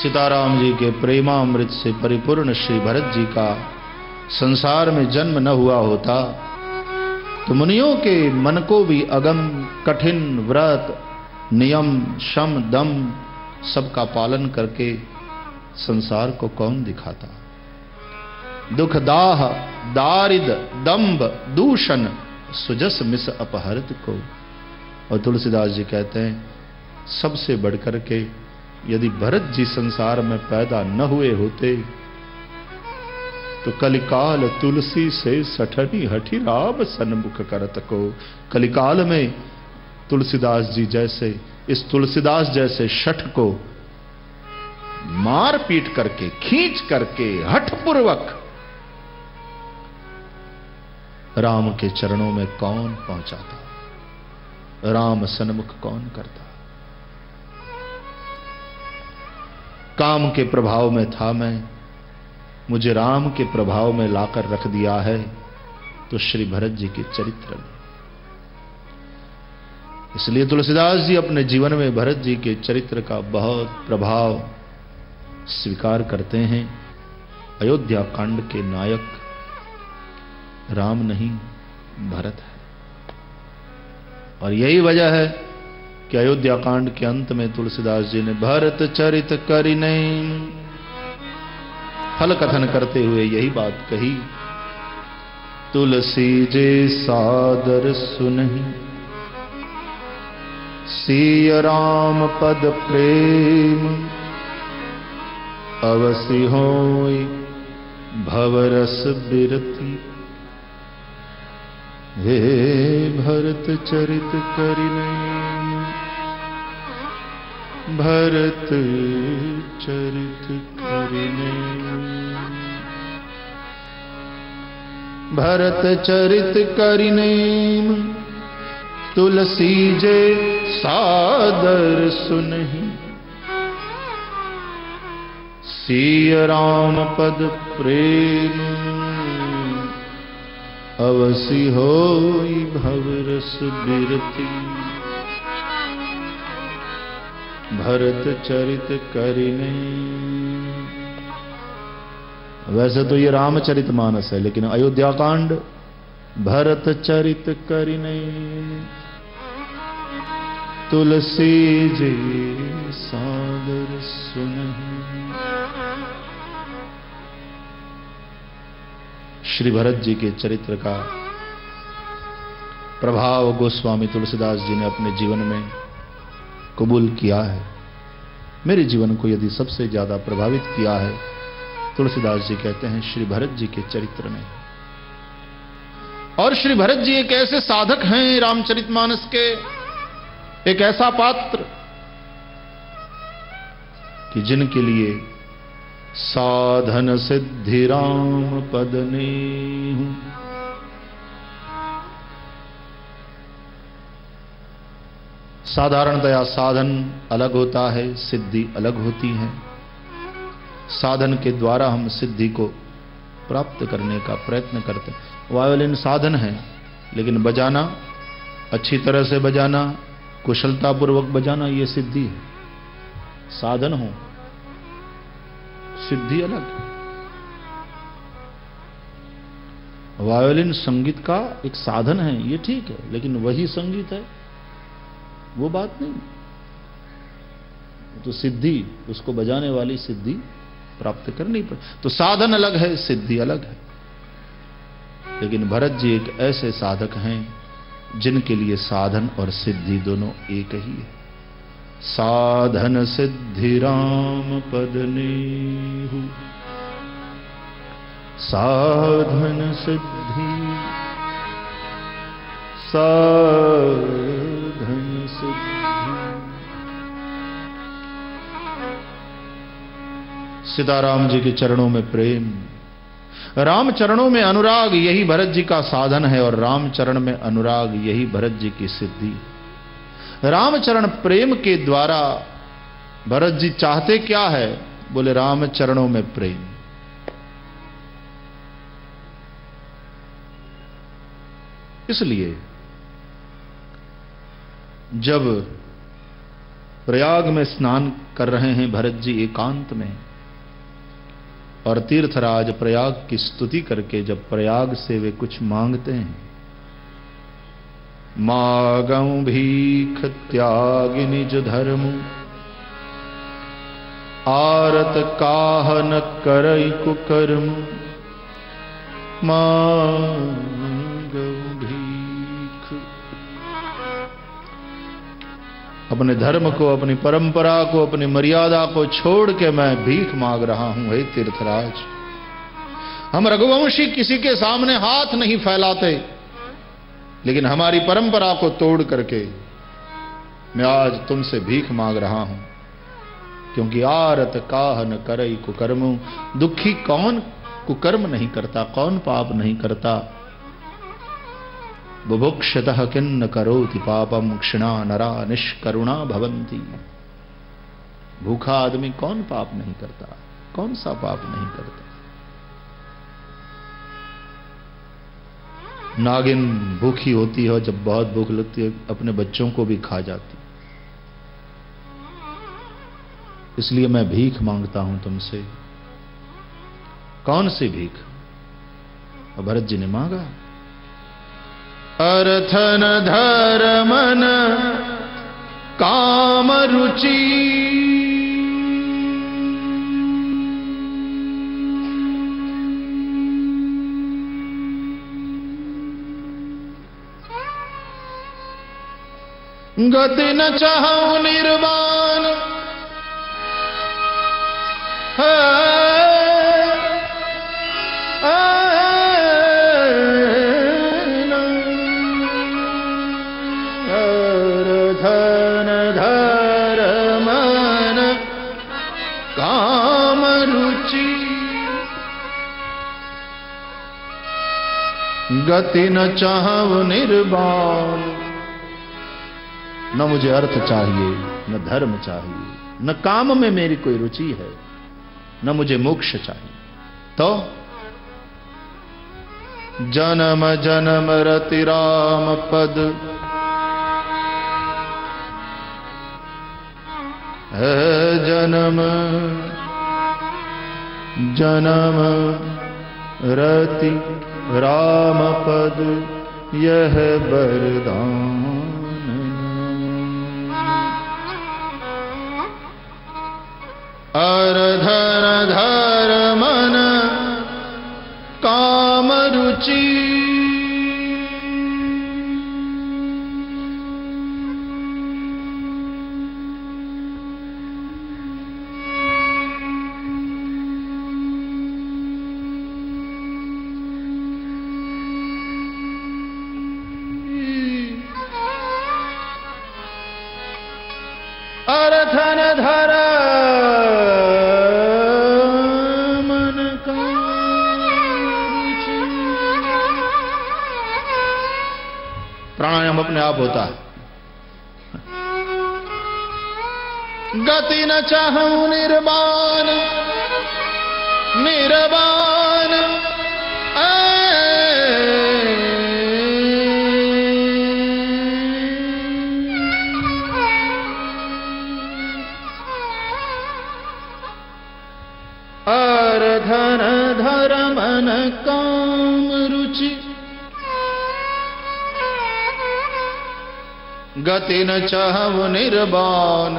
सीताराम जी के प्रेमामृत से परिपूर्ण श्री भरत जी का संसार में जन्म न हुआ होता तो मुनियों के मन को भी अगम कठिन व्रत नियम शम दम सबका पालन करके संसार को कौन दिखाता। दुख दाह दारिद दंभ दूषण सुजस मिस अपहरित को। और तुलसीदास जी कहते हैं सबसे बढ़कर के यदि भरत जी संसार में पैदा न हुए होते तो कलिकाल तुलसी से सठनी हठी राम सन्मुख करत को। कलिकाल में तुलसीदास जी जैसे इस तुलसीदास जैसे शठ को मार पीट करके खींच करके हठपूर्वक राम के चरणों में कौन पहुंचाता, राम सन्मुख कौन करता। काम के प्रभाव में था मैं, मुझे राम के प्रभाव में लाकर रख दिया है तो श्री भरत जी के चरित्र में। इसलिए तुलसीदास जी अपने जीवन में भरत जी के चरित्र का बहुत प्रभाव स्वीकार करते हैं। अयोध्या कांड के नायक राम नहीं भरत है। और यही वजह है कि अयोध्या कांड के अंत में तुलसीदास जी ने भरत चरित करिने फल कथन करते हुए यही बात कही। तुलसी जे सादर सुनहि सिय राम पद प्रेम अवसि होई भवरस बिरति। हे भरत चरित करिने भरत चरित करिने भरत चरित करिने तुलसी जे सादर सुनहि सिय राम पद प्रेम अवसि होई भवरस बिरति। भरत चरित करिने। वैसे तो ये रामचरित मानस है लेकिन अयोध्या कांड भरत चरित करिने तुलसी जी सादर सुनहि। श्री भरत जी के चरित्र का प्रभाव गोस्वामी तुलसीदास जी ने अपने जीवन में कबूल किया है। मेरे जीवन को यदि सबसे ज्यादा प्रभावित किया है तुलसीदास जी कहते हैं श्री भरत जी के चरित्र ने। और श्री भरत जी एक ऐसे साधक हैं रामचरितमानस के, एक ऐसा पात्र कि जिनके लिए साधन सिद्धि राम पद नेहु। साधारणतया साधन अलग होता है, सिद्धि अलग होती है। साधन के द्वारा हम सिद्धि को प्राप्त करने का प्रयत्न करते हैं। वायोलिन साधन है लेकिन बजाना, अच्छी तरह से बजाना, कुशलतापूर्वक बजाना, ये सिद्धि है। साधन हो, सिद्धि अलग। वायोलिन संगीत का एक साधन है, ये ठीक है, लेकिन वही संगीत है वो बात नहीं। तो सिद्धि, उसको बजाने वाली सिद्धि प्राप्त करनी पड़े। तो साधन अलग है, सिद्धि अलग है। लेकिन भरत जी एक ऐसे साधक हैं जिनके लिए साधन और सिद्धि दोनों एक ही है। साधन सिद्धि राम पद नेहु। साधन सिद्धि साधन सिद्धि। सीताराम जी के चरणों में प्रेम, राम चरणों में अनुराग, यही भरत जी का साधन है। और राम चरण में अनुराग, यही भरत जी की सिद्धि। रामचरण प्रेम के द्वारा भरत जी चाहते क्या है? बोले राम चरणों में प्रेम। इसलिए जब प्रयाग में स्नान कर रहे हैं भरत जी एकांत में, और तीर्थराज प्रयाग की स्तुति करके जब प्रयाग से वे कुछ मांगते हैं, मागं भीख त्याग निज धर्म, आरत काह न करई कुकर्म, मागं भीख। अपने धर्म को, अपनी परंपरा को, अपनी मर्यादा को छोड़ के मैं भीख मांग रहा हूं। हे तीर्थराज, हम रघुवंशी किसी के सामने हाथ नहीं फैलाते, लेकिन हमारी परंपरा को तोड़ करके मैं आज तुमसे भीख मांग रहा हूं, क्योंकि आरत काह न करई कुकर्म। दुखी कौन कुकर्म नहीं करता, कौन पाप नहीं करता। बुभुक्षतः किन्न करोति पापम, क्षिणा नरा निष्करुणा भवन्ति। भूखा आदमी कौन पाप नहीं करता, कौन सा पाप नहीं करता। नागिन भूखी होती है, जब बहुत भूख लगती है अपने बच्चों को भी खा जाती। इसलिए मैं भीख मांगता हूं तुमसे। कौन सी भीख? और भरत जी ने मांगा, अर्थन धर्मन काम रुचि, गति न चाहूं निर्वाण, धन धर मन काम रुचि, गति न चाहूं निर्वाण। न मुझे अर्थ चाहिए, न धर्म चाहिए, न काम में मेरी कोई रुचि है, न मुझे मोक्ष चाहिए। तो जन्म जन्म रति राम पद, है जन्म जन्म रति राम पद, यह वरदान। अरधर धर मन काम रुचि, अरधन धर मन काम रुचि। प्राणायाम अपने आप होता है। गति न चाहूं निर्वाण, निर्वाण धन धर मन काम रुचि, गति न चाहूं निर्वाण,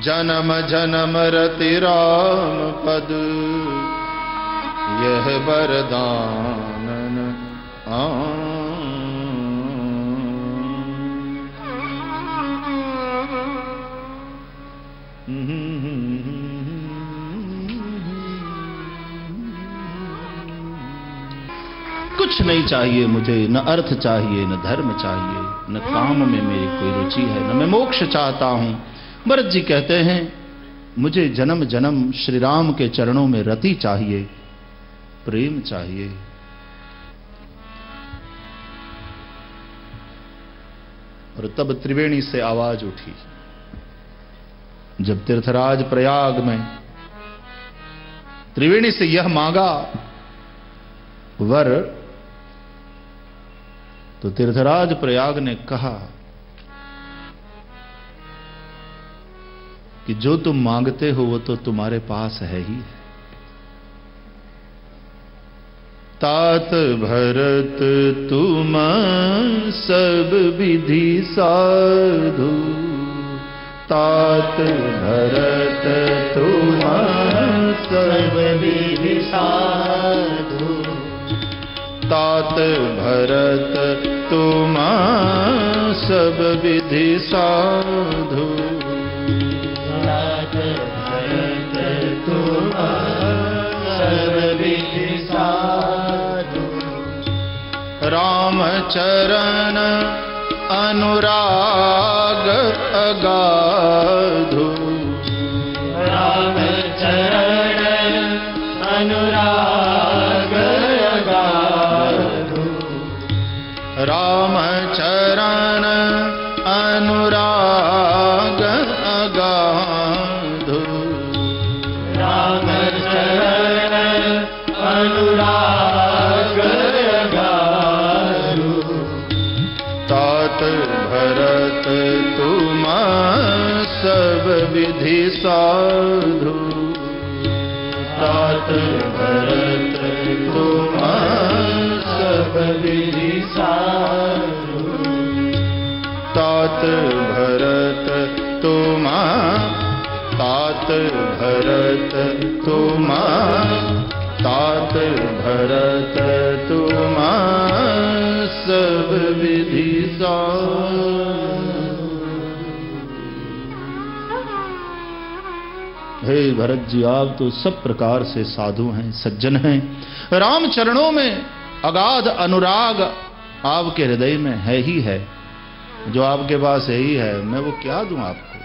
जन्म जन्म रति राम पद, यह वरदान। कुछ नहीं चाहिए मुझे, न अर्थ चाहिए, न धर्म चाहिए, न काम में मेरी कोई रुचि है, न मैं मोक्ष चाहता हूं। भरत जी कहते हैं, मुझे जन्म जन्म श्री राम के चरणों में रति चाहिए, प्रेम चाहिए। और तब त्रिवेणी से आवाज उठी, जब तीर्थराज प्रयाग में त्रिवेणी से यह मांगा वर, तो तीर्थराज प्रयाग ने कहा, कि जो तुम मांगते हो वो तो तुम्हारे पास है ही। तात भरत तुम सब विधि साधु, तात भरत तुम सब विधि साधु, तात भरत तुम सब विधि साधु, तात भरत तुम सब विधि साधु, राम चरण अनुराग अगाधु, राम चरण अनुराग अगाधु, राम चरण अनुराग अगाधु, राम चरण अनुराग अगाधु, तात भरत तुम सब विधि साधु, तात भरत तुम सब विधि साधु, तात भरत तुम, तात भरत तुम, तात भरत तुम सब विधि साधु। हे भरत जी, आप तो सब प्रकार से साधु हैं, सज्जन हैं। राम चरणों में अगाध अनुराग आपके हृदय में है ही है। जो आपके पास है ही है, मैं वो क्या दूं आपको।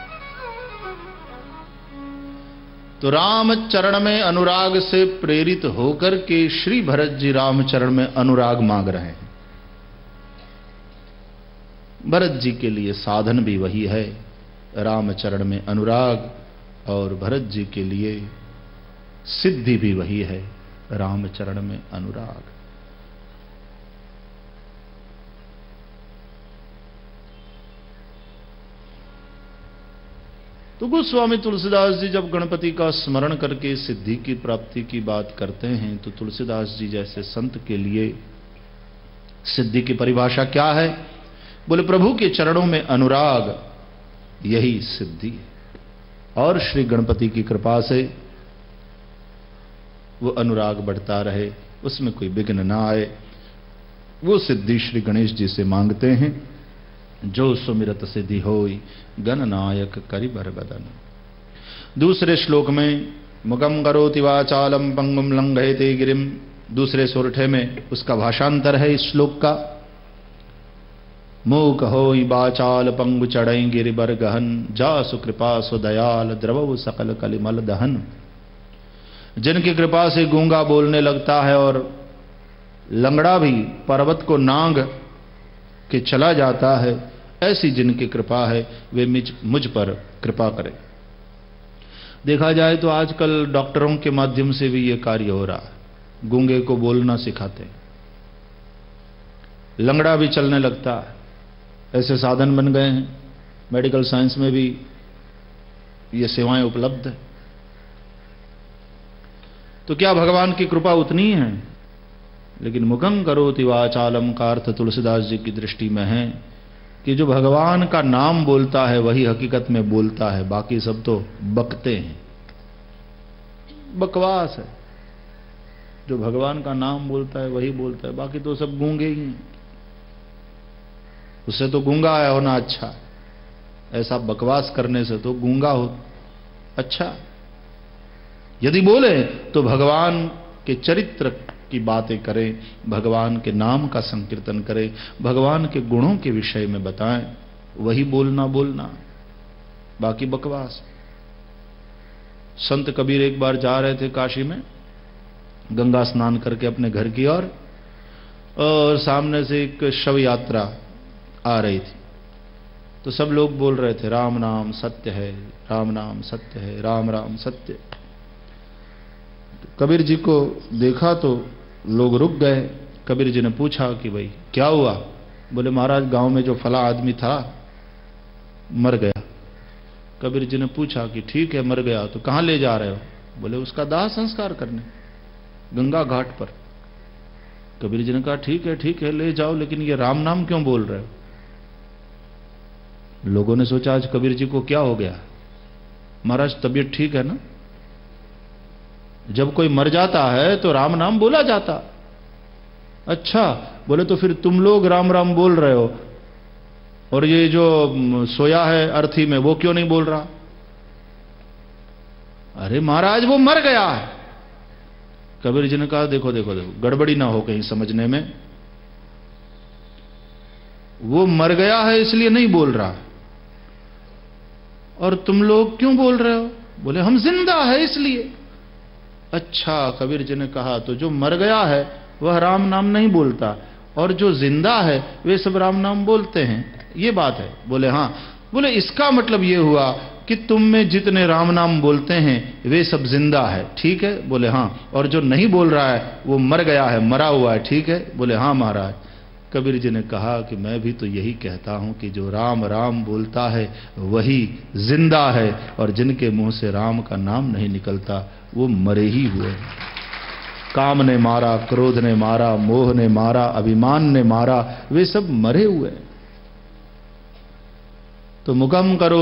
तो राम चरण में अनुराग से प्रेरित होकर के श्री भरत जी राम चरण में अनुराग मांग रहे हैं। भरत जी के लिए साधन भी वही है, राम चरण में अनुराग, और भरत जी के लिए सिद्धि भी वही है, राम चरण में अनुराग। तो गोस्वामी तुलसीदास जी जब गणपति का स्मरण करके सिद्धि की प्राप्ति की बात करते हैं, तो तुलसीदास जी जैसे संत के लिए सिद्धि की परिभाषा क्या है? बोले प्रभु के चरणों में अनुराग, यही सिद्धि है। और श्री गणपति की कृपा से वो अनुराग बढ़ता रहे, उसमें कोई विघ्न ना आए, वो सिद्धि श्री गणेश जी से मांगते हैं। जो सुमिरत सिद्धि होई, गणनायक करि बर बदन। दूसरे श्लोक में मुखम करोति वाचालम पंगुम लंघयते गिरिम, दूसरे सोरठे में उसका भाषांतर है इस श्लोक का। मूक होई बाचाल पंगु चढ़ई गिरि बर गहन, जासु कृपा सु दयाल द्रवउ सकल कलिमल दहन। जिनकी कृपा से गूंगा बोलने लगता है और लंगड़ा भी पर्वत को नांग के चला जाता है, ऐसी जिनकी कृपा है वे मुझ पर कृपा करें। देखा जाए तो आजकल डॉक्टरों के माध्यम से भी ये कार्य हो रहा है, गूंगे को बोलना सिखाते हैं, लंगड़ा भी चलने लगता है, ऐसे साधन बन गए हैं। मेडिकल साइंस में भी ये सेवाएं उपलब्ध है। तो क्या भगवान की कृपा उतनी है? लेकिन मुखम करोति वाचालम का अर्थ तुलसीदास जी की दृष्टि में है कि जो भगवान का नाम बोलता है वही हकीकत में बोलता है, बाकी सब तो बकते हैं, बकवास है। जो भगवान का नाम बोलता है वही बोलता है, बाकी तो सब गूंगे ही हैं। उससे तो गूंगा है होना अच्छा, ऐसा बकवास करने से तो गूंगा हो अच्छा। यदि बोले तो भगवान के चरित्र की बातें करें, भगवान के नाम का संकीर्तन करें, भगवान के गुणों के विषय में बताएं, वही बोलना, बाकी बकवास। संत कबीर एक बार जा रहे थे काशी में, गंगा स्नान करके अपने घर की ओर, और सामने से एक शव यात्रा आ रही थी। तो सब लोग बोल रहे थे राम नाम सत्य है, राम नाम सत्य है, राम राम सत्य। कबीर जी को देखा तो लोग रुक गए। कबीर जी ने पूछा कि भाई क्या हुआ? बोले महाराज गांव में जो फला आदमी था मर गया। कबीर जी ने पूछा कि ठीक है मर गया तो कहां ले जा रहे हो? बोले उसका दाह संस्कार करने गंगा घाट पर। कबीर जी ने कहा ठीक है ले जाओ, लेकिन ये राम नाम क्यों बोल रहे हो? लोगों ने सोचा आज कबीर जी को क्या हो गया। महाराज तबीयत ठीक है ना? जब कोई मर जाता है तो राम नाम बोला जाता। अच्छा, बोले तो फिर तुम लोग राम राम बोल रहे हो और ये जो सोया है अर्थी में वो क्यों नहीं बोल रहा? अरे महाराज वो मर गया है। कबीर जी ने कहा देखो देखो देखो, गड़बड़ी ना हो कहीं समझने में। वो मर गया है इसलिए नहीं बोल रहा, और तुम लोग क्यों बोल रहे हो? बोले हम जिंदा है इसलिए। अच्छा, कबीर जी ने कहा तो जो मर गया है वह राम नाम नहीं बोलता, और जो जिंदा है वे सब राम नाम बोलते हैं, ये बात है? बोले हाँ। बोले इसका मतलब ये हुआ कि तुम में जितने राम नाम बोलते हैं वे सब जिंदा है, ठीक है? बोले हाँ। और जो नहीं बोल रहा है वो मर गया है, मरा हुआ है, ठीक है? बोले हाँ महाराज। कबीर जी ने कहा कि मैं भी तो यही कहता हूं कि जो राम राम बोलता है वही जिंदा है, और जिनके मुंह से राम का नाम नहीं निकलता वो मरे ही हुए हैं। काम ने मारा, क्रोध ने मारा, मोह ने मारा, अभिमान ने मारा, वे सब मरे हुए हैं। तो मुकम करो